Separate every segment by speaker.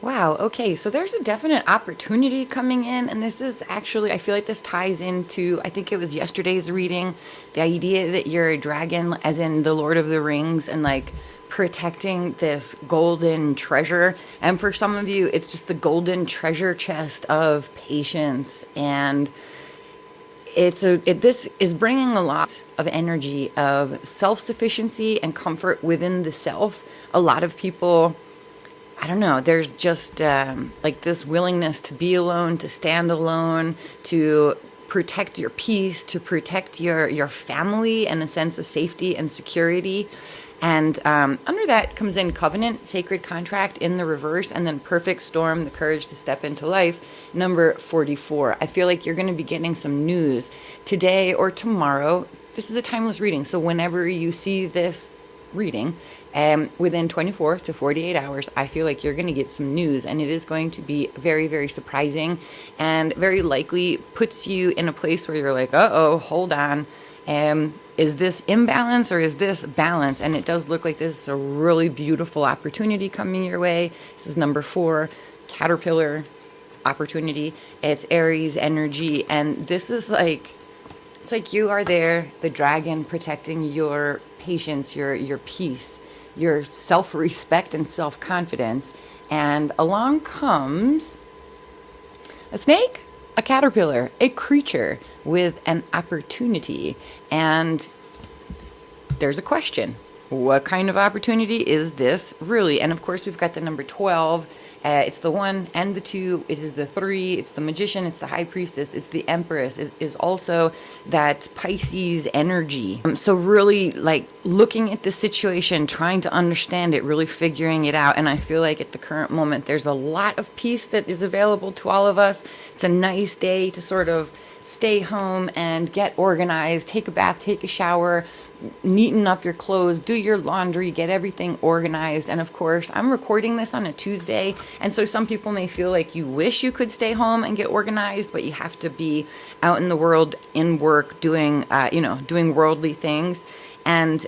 Speaker 1: Wow, okay, so there's a definite opportunity coming in, and this is actually, I feel like this ties into, I think it was yesterday's reading, the idea that you're a dragon, as in the Lord of the Rings, and like protecting this golden treasure. And for some of you, it's just the golden treasure chest of patience. And this is bringing a lot of energy of self-sufficiency and comfort within the self. A lot of people, I don't know, there's just like this willingness to be alone, to stand alone, to protect your peace, to protect your family and a sense of safety and security. And under that comes in covenant, sacred contract in the reverse, and then perfect storm, the courage to step into life, number 44. I feel like you're going to be getting some news today or tomorrow. This is a timeless reading, so whenever you see this reading, within 24 to 48 hours, I feel like you're going to get some news, and it is going to be very, very surprising, and very likely puts you in a place where you're like, uh-oh, hold on. Is this imbalance or is this balance? And it does look like this is a really beautiful opportunity coming your way. This is number 4, Caterpillar opportunity. It's Aries energy, and this is like, it's like you are there, the dragon, protecting your patience, your peace, your self-respect and self-confidence. And along comes a snake, a caterpillar, a creature with an opportunity. And there's a question. What kind of opportunity is this really? And of course, we've got the number 12. It's the 1 and the 2. It is the 3. It's the magician. It's the high priestess. It's the empress. It is also that Pisces energy. So really like looking at the situation, trying to understand it, really figuring it out. And I feel like at the current moment, there's a lot of peace that is available to all of us. It's a nice day to sort of stay home and get organized, take a bath, take a shower, neaten up your clothes, do your laundry, get everything organized. And of course, I'm recording this on a Tuesday, and so some people may feel like you wish you could stay home and get organized, but you have to be out in the world, in work, doing worldly things. And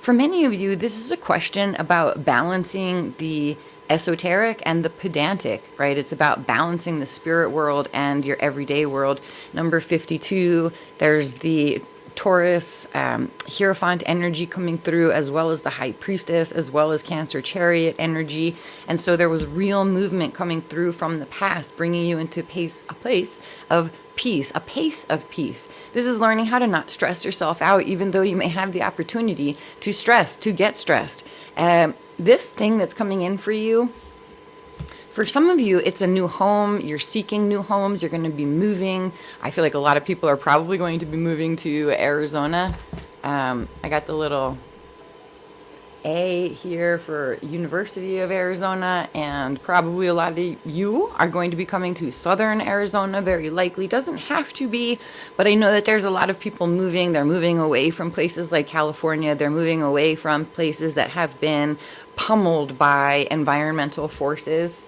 Speaker 1: for many of you, this is a question about balancing the esoteric and the pedantic, right? It's about balancing the spirit world and your everyday world. Number 52, there's the Taurus, Hierophant energy coming through, as well as the High Priestess, as well as Cancer Chariot energy. And so there was real movement coming through from the past, bringing you into a place of peace, a pace of peace. This is learning how to not stress yourself out, even though you may have the opportunity to stress, to get stressed. This thing that's coming in for you, for some of you, it's a new home. You're seeking new homes. You're going to be moving. I feel like a lot of people are probably going to be moving to Arizona. I got the little A here for University of Arizona, and probably a lot of you are going to be coming to Southern Arizona, very likely. Doesn't have to be, but I know that there's a lot of people moving. They're moving away from places like California. They're moving away from places that have been pummeled by environmental forces.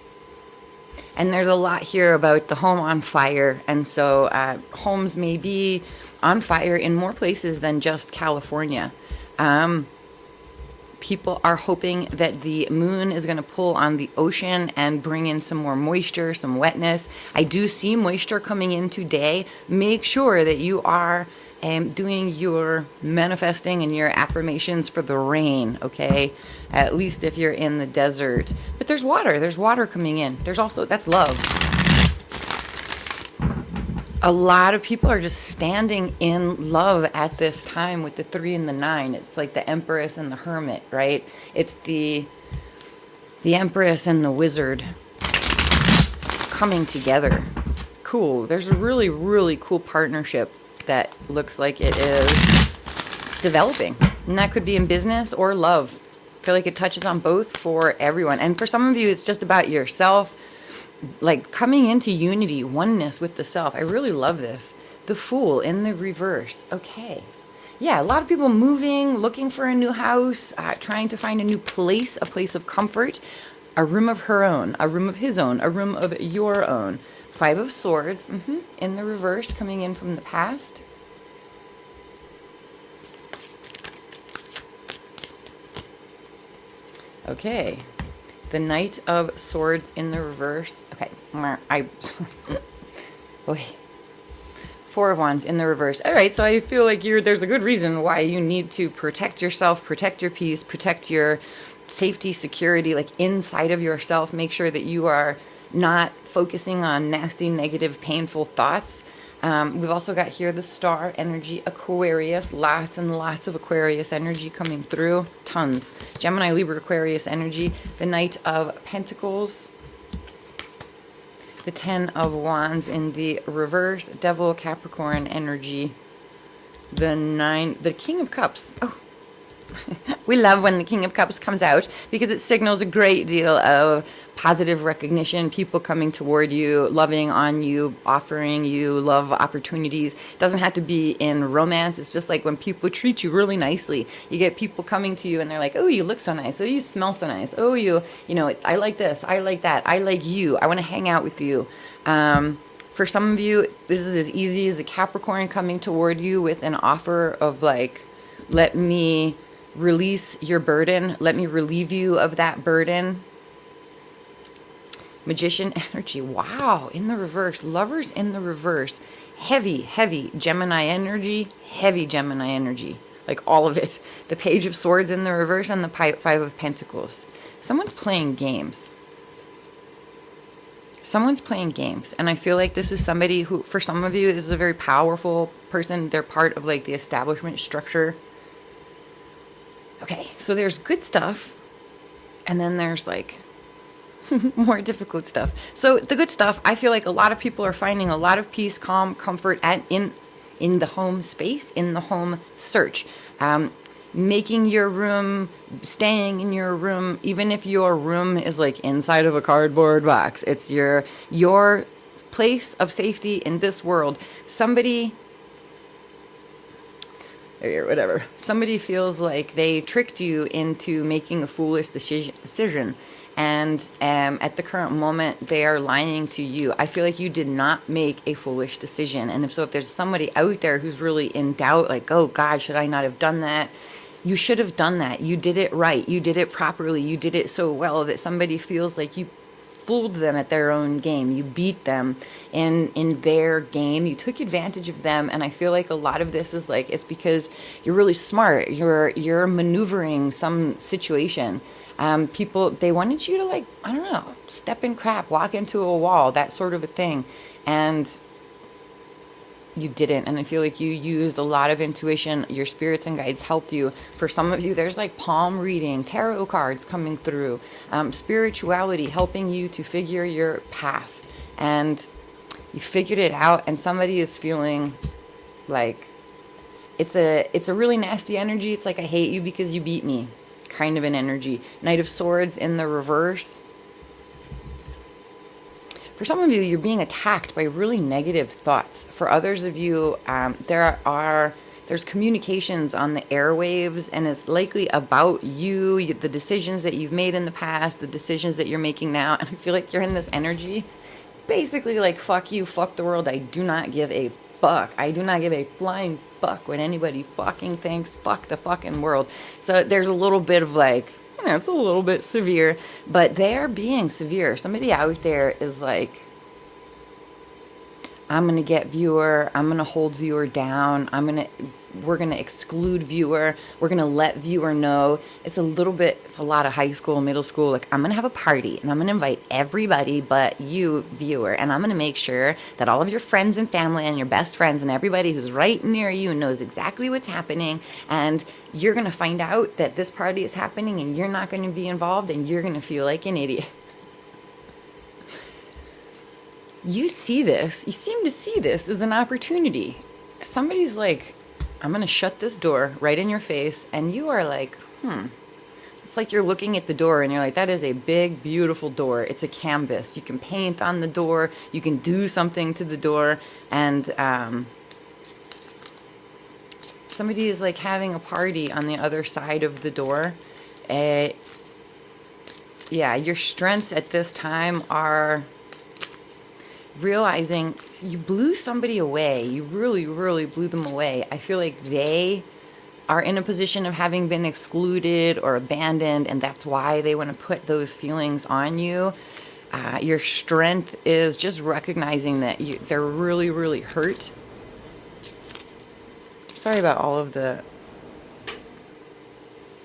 Speaker 1: And there's a lot here about the home on fire. And so homes may be on fire in more places than just California. People are hoping that the moon is going to pull on the ocean and bring in some more moisture, some wetness. I do see moisture coming in today. Make sure that you are doing your manifesting and your affirmations for the rain, okay? At least if you're in the desert. But there's water coming in. There's also, that's love. A lot of people are just standing in love at this time with the 3 and the 9. It's like the Empress and the Hermit, right? It's the Empress and the Wizard coming together. Cool. There's a really, really cool partnership that looks like it is developing. And that could be in business or love. I feel like it touches on both for everyone. And for some of you, it's just about yourself, like coming into unity, oneness with the self. I really love this. The Fool in the reverse. Okay. Yeah, a lot of people moving, looking for a new house, trying to find a new place, a place of comfort, a room of her own, a room of his own, a room of your own. 5 of Swords in the reverse, coming in from the past. Okay. The Knight of Swords in the reverse. Okay, okay. Four of Wands in the reverse. All right, so I feel like there's a good reason why you need to protect yourself, protect your peace, protect your safety, security, like inside of yourself. Make sure that you are not focusing on nasty, negative, painful thoughts. We've also got here the Star energy, Aquarius, lots and lots of Aquarius energy coming through, tons. Gemini, Libra, Aquarius energy, the Knight of Pentacles, the Ten of Wands in the reverse, Devil, Capricorn energy, the King of Cups. Oh, we love when the King of Cups comes out because it signals a great deal of positive recognition, people coming toward you, loving on you, offering you love opportunities. It doesn't have to be in romance. It's just like when people treat you really nicely. You get people coming to you and they're like, oh, you look so nice. Oh, you smell so nice. Oh, you know, I like this. I like that. I like you. I want to hang out with you. For some of you, this is as easy as a Capricorn coming toward you with an offer of like, let me release your burden. Let me relieve you of that burden. Magician energy. Wow. In the reverse. Lovers in the reverse. Heavy, heavy Gemini energy. Heavy Gemini energy. Like all of it. The Page of Swords in the reverse and the Five of Pentacles. Someone's playing games. Someone's playing games. And I feel like this is somebody who, for some of you, is a very powerful person. They're part of like the establishment structure. Okay, so there's good stuff, and then there's like more difficult stuff. So the good stuff, I feel like a lot of people are finding a lot of peace, calm, comfort in the home space, in the home search. Making your room, staying in your room, even if your room is like inside of a cardboard box, it's your place of safety in this world. Somebody feels like they tricked you into making a foolish decision, and at the current moment they are lying to you. I feel like you did not make a foolish decision, and if there's somebody out there who's really in doubt, like, oh God, should I not have done that? You should have done that. You did it right. You did it properly. You did it so well that somebody feels like you fooled them at their own game. You beat them in their game. You took advantage of them. And I feel like a lot of this is like, it's because you're really smart. You're maneuvering some situation. People, they wanted you to, like, I don't know, step in crap, walk into a wall, that sort of a thing. And you didn't. And I feel like you used a lot of intuition. Your spirits and guides helped you. For some of you, there's like palm reading, tarot cards coming through, spirituality helping you to figure your path. And you figured it out, and somebody is feeling like it's a really nasty energy. It's like, I hate you because you beat me kind of an energy. Knight of Swords in the reverse. For some of you, you're being attacked by really negative thoughts. For others of you, there's communications on the airwaves, and it's likely about you, the decisions that you've made in the past, the decisions that you're making now. And I feel like you're in this energy, basically like, fuck you, fuck the world. I do not give a fuck. I do not give a flying fuck what anybody fucking thinks. Fuck the fucking world. So there's a little bit of like, it's a little bit severe, but they're being severe. Somebody out there is like, I'm going to get viewer. I'm going to hold viewer down. We're going to exclude viewer. We're going to let viewer know. It's a lot of high school, middle school. Like, I'm going to have a party and I'm going to invite everybody but you, viewer. And I'm going to make sure that all of your friends and family and your best friends and everybody who's right near you knows exactly what's happening. And you're going to find out that this party is happening and you're not going to be involved, and you're going to feel like an idiot. You see this, you seem to see this as an opportunity. Somebody's like, I'm going to shut this door right in your face. And you are like, It's like you're looking at the door and you're like, that is a big, beautiful door. It's a canvas. You can paint on the door. You can do something to the door. And somebody is like having a party on the other side of the door. Your strengths at this time are realizing you blew somebody away. You really, really blew them away. I feel like they are in a position of having been excluded or abandoned, and that's why they want to put those feelings on you. Your strength is just recognizing that they're really, really hurt. Sorry about all of the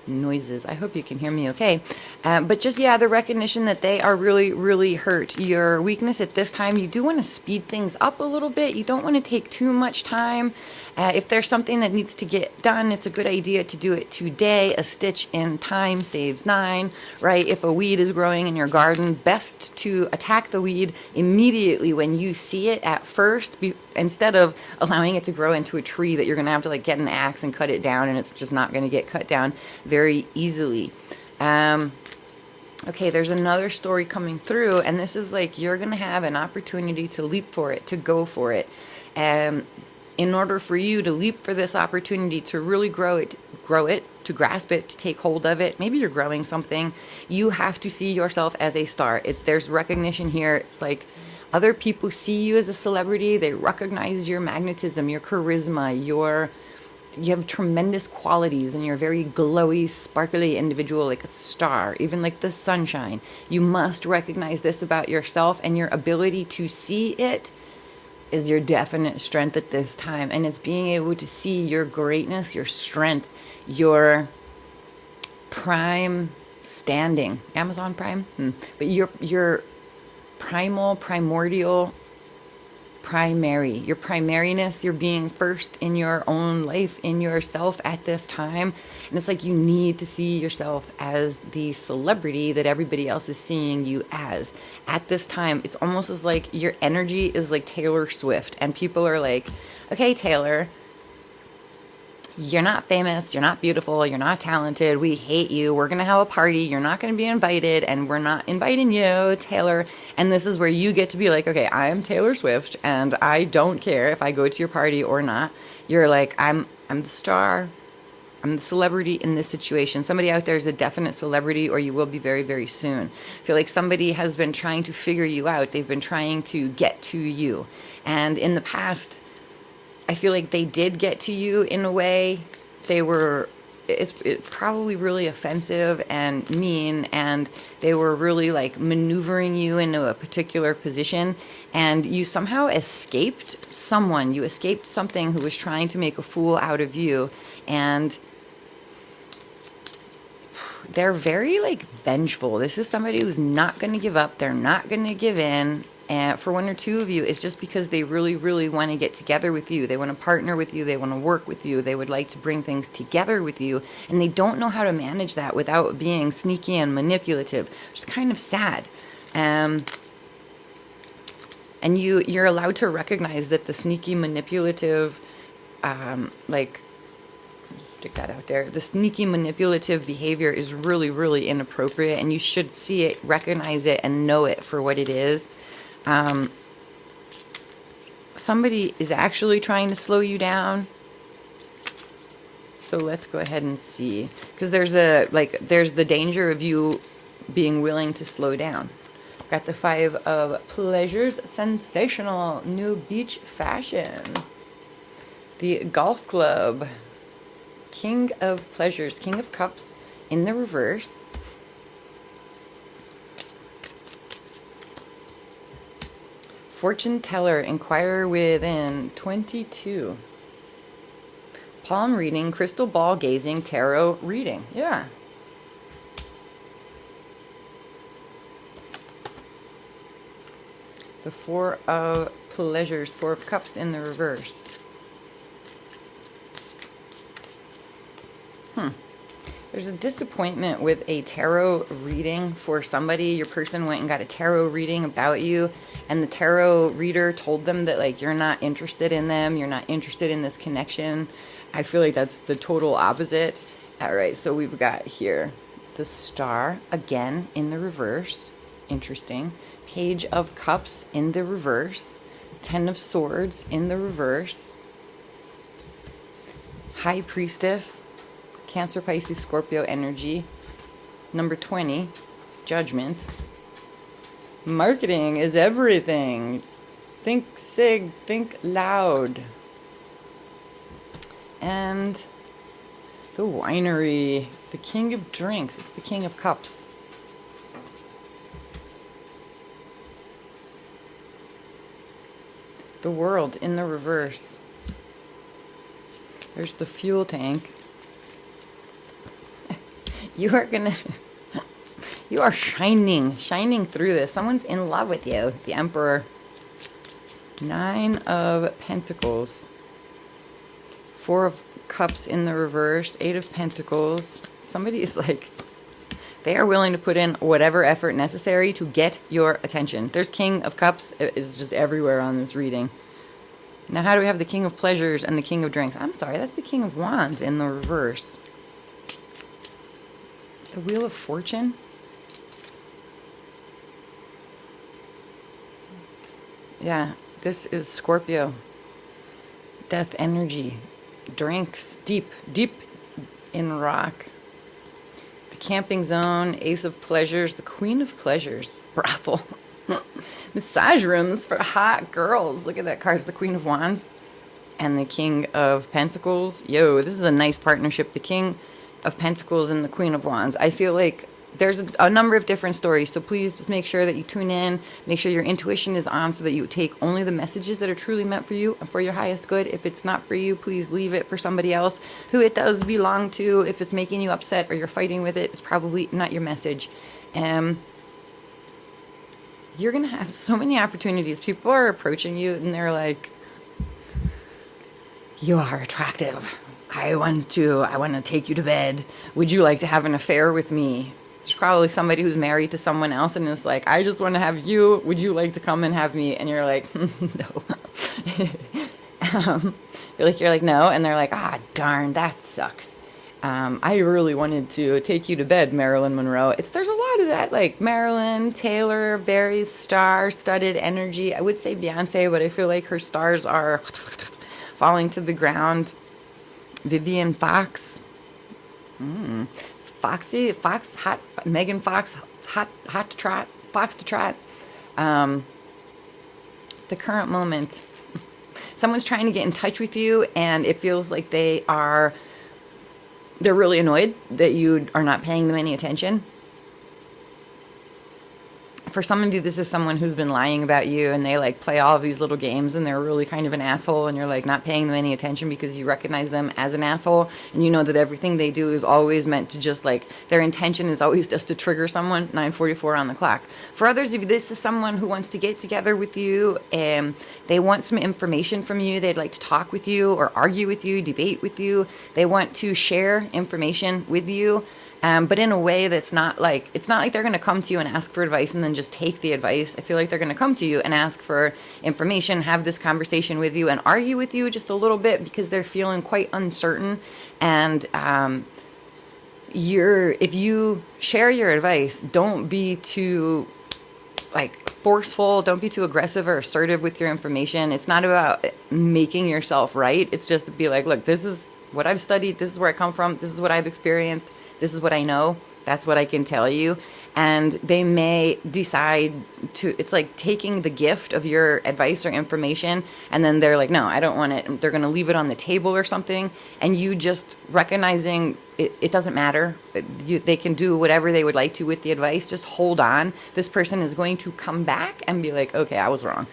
Speaker 1: noises. I hope you can hear me okay. But just, yeah, the recognition that they are really, really hurt. Your weakness at this time, you do want to speed things up a little bit. You don't want to take too much time. If there's something that needs to get done, it's a good idea to do it today. A stitch in time saves 9, right? If a weed is growing in your garden, best to attack the weed immediately when you see it at first, instead of allowing it to grow into a tree that you're going to have to like get an axe and cut it down, and it's just not going to get cut down very easily. Okay, there's another story coming through, and this is like you're going to have an opportunity to leap for it, to go for it. In order for you to leap for this opportunity, to really grow it, to grasp it, to take hold of it, maybe you're growing something, you have to see yourself as a star. There's recognition here. It's like other people see you as a celebrity. They recognize your magnetism, your charisma, you have tremendous qualities, and you're a very glowy, sparkly individual, like a star, even like the sunshine. You must recognize this about yourself, and your ability to see it is your definite strength at this time. And it's being able to see your greatness, your strength, your prime standing. Amazon Prime? But your primal, primordial, primary, your primariness, you're being first in your own life, in yourself at this time. And it's like you need to see yourself as the celebrity that everybody else is seeing you as at this time. It's almost as like your energy is like Taylor Swift, and people are like, okay, Taylor, you're not famous, you're not beautiful, you're not talented, we hate you, we're going to have a party, you're not going to be invited, and we're not inviting you, Taylor. And this is where you get to be like, okay, I'm Taylor Swift, and I don't care if I go to your party or not. You're like, I'm the star, I'm the celebrity in this situation. Somebody out there is a definite celebrity, or you will be very, very soon. I feel like somebody has been trying to figure you out. They've been trying to get to you. And in the past, I feel like they did get to you in a way. It's probably really offensive and mean, and they were really like maneuvering you into a particular position, and you somehow escaped someone. You escaped something who was trying to make a fool out of you, and they're very like vengeful. This is somebody who's not going to give up. They're not going to give in. And for one or two of you, it's just because they really, really want to get together with you. They want to partner with you. They want to work with you. They would like to bring things together with you. And they don't know how to manage that without being sneaky and manipulative. It's kind of sad. And you're allowed to recognize that the sneaky, manipulative, stick that out there. The sneaky, manipulative behavior is really, really inappropriate. And you should see it, recognize it, and know it for what it is. Somebody is actually trying to slow you down. So let's go ahead and see, because there's the danger of you being willing to slow down. Got the 5 of Pleasures, sensational, new beach fashion. The Golf Club, King of Pleasures, King of Cups in the reverse. Fortune Teller, Inquire Within, 22. Palm reading, crystal ball gazing, tarot reading. Yeah. The 4 of Pleasures, 4 of Cups in the reverse. There's a disappointment with a tarot reading for somebody. Your person went and got a tarot reading about you, and the tarot reader told them that like you're not interested in them, you're not interested in this connection. I feel like that's the total opposite. All right, so we've got here the Star again in the reverse. Interesting. Page of Cups in the reverse. 10 of Swords in the reverse. High Priestess. Cancer, Pisces, Scorpio energy. Number 20, Judgment. Marketing is everything. Think sig, think loud. And The winery. The king of drinks. It's the king of cups. The world in the reverse. There's the fuel tank. You are gonna... You are shining through this. Someone's in love with you. The Emperor. 9 of Pentacles. 4 of Cups in the reverse. 8 of Pentacles. Somebody is like... They are willing to put in whatever effort necessary to get your attention. There's King of Cups. It is just everywhere on this reading. Now, how do we have the King of Pleasures and the King of Drinks? I'm sorry, that's the King of Wands in the reverse. The Wheel of Fortune. Yeah, this is Scorpio. Death energy. Drinks. Deep in rock. The camping zone. Ace of Pleasures. The Queen of Pleasures. Brothel. Massage rooms for hot girls. Look at that card. It's the Queen of Wands. And the King of Pentacles. Yo, this is a nice partnership. The King of Pentacles and the Queen of Wands. I feel like there's a number of different stories, so please just make sure that you tune in, make sure your intuition is on so that you take only the messages that are truly meant for you and for your highest good. If it's not for you, please leave it for somebody else who it does belong to. If it's making you upset or you're fighting with it, it's probably not your message. You're going to have so many opportunities. People are approaching you and they're like, you are attractive. I want to take you to bed. Would you like to have an affair with me? There's probably somebody who's married to someone else and is like, I just want to have you. Would you like to come and have me? And you're like, no. You're like, no. And they're like, ah, darn, that sucks. I really wanted to take you to bed, Marilyn Monroe. There's a lot of that, like Marilyn, Taylor, very star-studded energy. I would say Beyonce, but I feel like her stars are falling to the ground. Vivian Fox. Foxy, Fox, hot, Megan Fox, hot to trot, Fox to trot. The current moment. Someone's trying to get in touch with you and it feels like they're really annoyed that you are not paying them any attention. For some of you, this is someone who's been lying about you and they like play all of these little games and they're really kind of an asshole and you're like not paying them any attention because you recognize them as an asshole and you know that everything they do is always meant to just like, their intention is always just to trigger someone. 9:44 on the clock. For others of you, this is someone who wants to get together with you and they want some information from you. They'd like to talk with you or argue with you, debate with you. They want to share information with you. But in a way that's not like, it's not like they're going to come to you and ask for advice and then just take the advice. I feel like they're going to come to you and ask for information, have this conversation with you and argue with you just a little bit because they're feeling quite uncertain. And if you share your advice, don't be too like forceful. Don't be too aggressive or assertive with your information. It's not about making yourself right. It's just to be like, look, this is what I've studied. This is where I come from. This is what I've experienced. This is what I know. That's what I can tell you. And they may decide to, it's like taking the gift of your advice or information and then they're like, no, I don't want it. They're going to leave it on the table or something. And you just recognizing it doesn't matter. They can do whatever they would like to with the advice. Just hold on. This person is going to come back and be like, okay, I was wrong.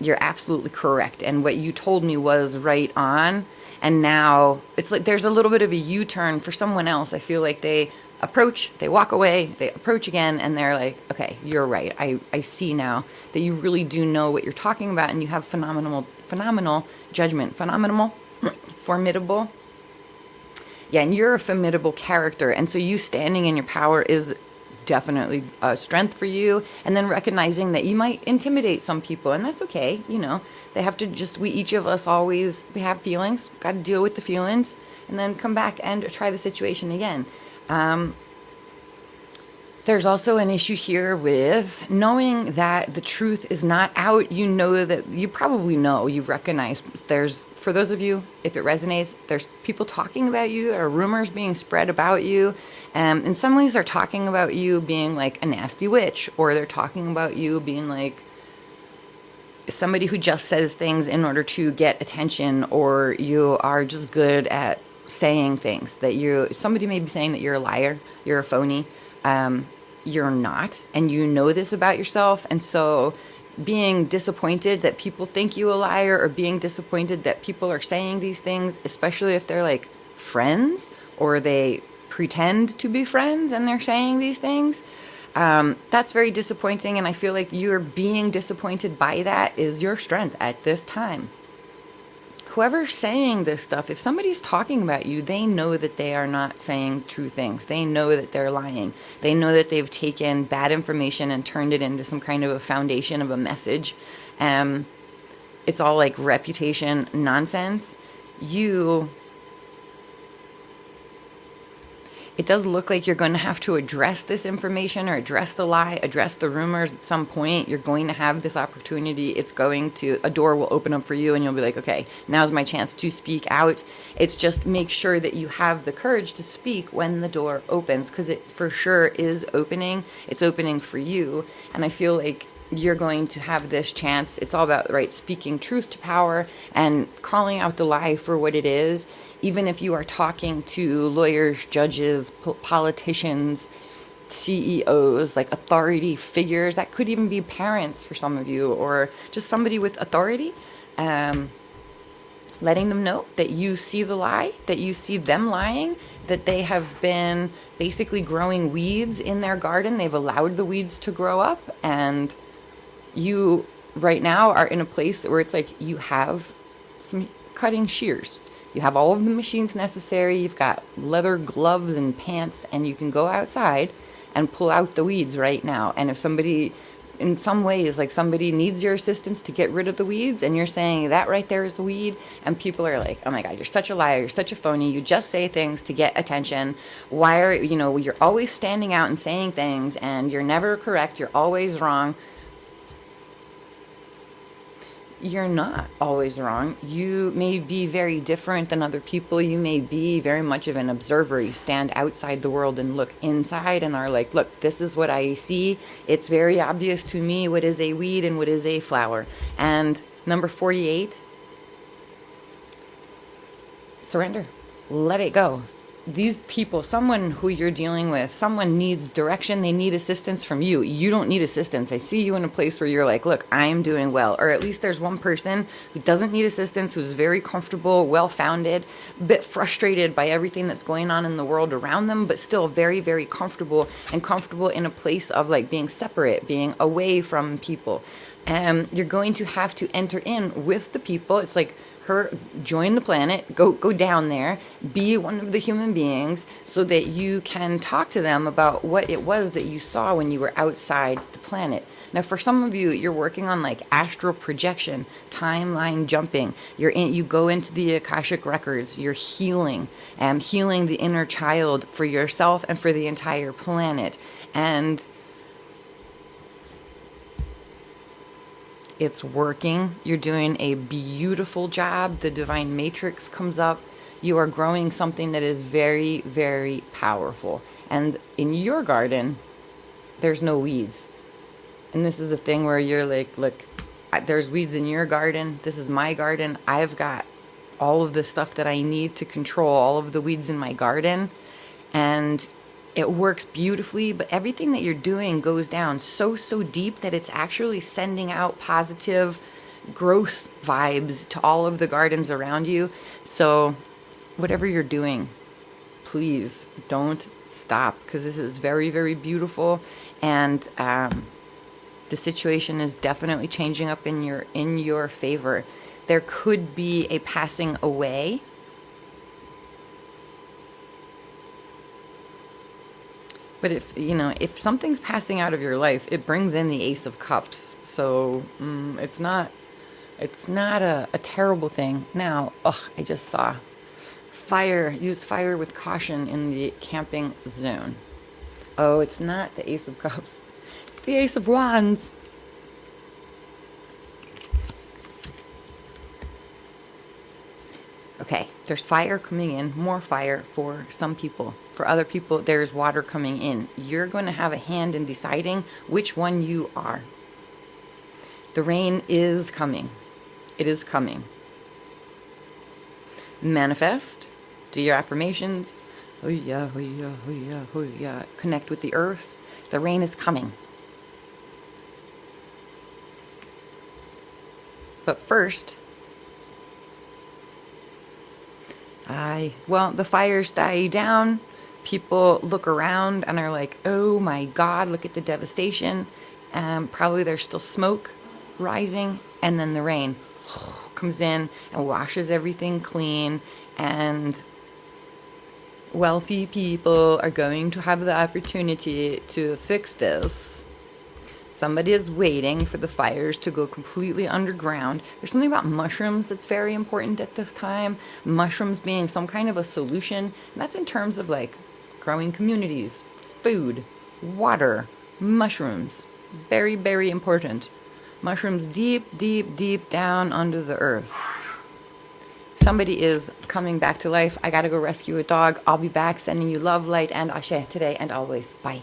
Speaker 1: You're absolutely correct. And what you told me was right on. And now it's like there's a little bit of a U-turn for someone else. I feel like they approach, they walk away, they approach again, and they're like, okay, you're right. I see now that you really do know what you're talking about, and you have phenomenal judgment. Formidable. Yeah, and you're a formidable character. And so you standing in your power is definitely a strength for you. And then recognizing that you might intimidate some people, and that's okay, you know. They have to each of us we have feelings, got to deal with the feelings, and then come back and try the situation again. There's also an issue here with knowing that the truth is not out. You know that you probably know, you recognize for those of you, if it resonates, there's people talking about you, there are rumors being spread about you. In some ways they're talking about you being like a nasty witch, or they're talking about you being like somebody who just says things in order to get attention, or you are just good at saying things that somebody may be saying that you're a liar, you're a phony. You're not, and you know this about yourself. And so being disappointed that people think you a liar, or being disappointed that people are saying these things, especially if they're like friends or they pretend to be friends and they're saying these things, that's very disappointing. And I feel like you're being disappointed by that is your strength at this time. Whoever's saying this stuff, if somebody's talking about you, they know that they are not saying true things. They know that they're lying. They know that they've taken bad information and turned it into some kind of a foundation of a message. It's all like reputation nonsense. It does look like you're going to have to address this information, or address the lie, address the rumors at some point. You're going to have this opportunity. A door will open up for you, and you'll be like, okay, now's my chance to speak out. It's just make sure that you have the courage to speak when the door opens, because it for sure is opening. It's opening for you. And I feel like you're going to have this chance. It's all about, right, speaking truth to power and calling out the lie for what it is. Even if you are talking to lawyers, judges, politicians, CEOs, like authority figures, that could even be parents for some of you, or just somebody with authority, letting them know that you see the lie, that you see them lying, that they have been basically growing weeds in their garden. They've allowed the weeds to grow up, and you right now are in a place where it's like you have some cutting shears. You have all of the machines necessary. You've got leather gloves and pants, and you can go outside and pull out the weeds right now. And if somebody, in some ways, like somebody needs your assistance to get rid of the weeds, and you're saying that right there is a weed, and people are like, oh my God, you're such a liar, you're such a phony, you just say things to get attention. Why are, you're always standing out and saying things, and you're never correct, you're always wrong. You're not always wrong. You may be very different than other people. You may be very much of an observer. You stand outside the world and look inside and are like, look, this is what I see. It's very obvious to me what is a weed and what is a flower. And number 48, surrender. Let it go. These people, someone who you're dealing with, someone needs direction. They need assistance from you. You don't need assistance. I see you in a place where you're like, look, I am doing well. Or at least there's one person who doesn't need assistance, who's very comfortable, well-founded, a bit frustrated by everything that's going on in the world around them, but still very, very comfortable, and comfortable in a place of like being separate, being away from people. You're going to have to enter in with the people. It's like, join the planet, go down there, be one of the human beings, so that you can talk to them about what it was that you saw when you were outside the planet. Now, for some of you, you're working on like astral projection, timeline jumping. You go into the Akashic records. You're healing the inner child for yourself and for the entire planet. And it's working. You're doing a beautiful job. The divine matrix comes up. You are growing something that is very, very powerful. And in your garden, there's no weeds. And this is a thing where you're like, look, there's weeds in your garden. This is my garden. I've got all of the stuff that I need to control all of the weeds in my garden. And it works beautifully, but everything that you're doing goes down so deep that it's actually sending out positive growth vibes to all of the gardens around you. So whatever you're doing, please don't stop, because this is very, very beautiful. And the situation is definitely changing up in your favor. There could be a passing away. But if something's passing out of your life, it brings in the Ace of Cups. So it's not a terrible thing. Now, I just saw fire. Use fire with caution in the camping zone. Oh, it's not the Ace of Cups. It's the Ace of Wands. Okay, there's fire coming in, more fire for some people. For other people, there's water coming in. You're going to have a hand in deciding which one you are. The rain is coming. It is coming. Manifest, Do your affirmations. Oh yeah, oh yeah, oh yeah, oh yeah. Connect with the earth. The rain is coming. But first, the fires die down. People look around and are like, oh my God, look at the devastation. Probably there's still smoke rising. And then the rain comes in and washes everything clean. And wealthy people are going to have the opportunity to fix this. Somebody is waiting for the fires to go completely underground. There's something about mushrooms that's very important at this time. Mushrooms being some kind of a solution. And that's in terms of like growing communities, food, water, mushrooms. Very, very important. Mushrooms deep, deep, deep down under the earth. Somebody is coming back to life. I gotta go rescue a dog. I'll be back sending you love, light, and ashe today and always. Bye.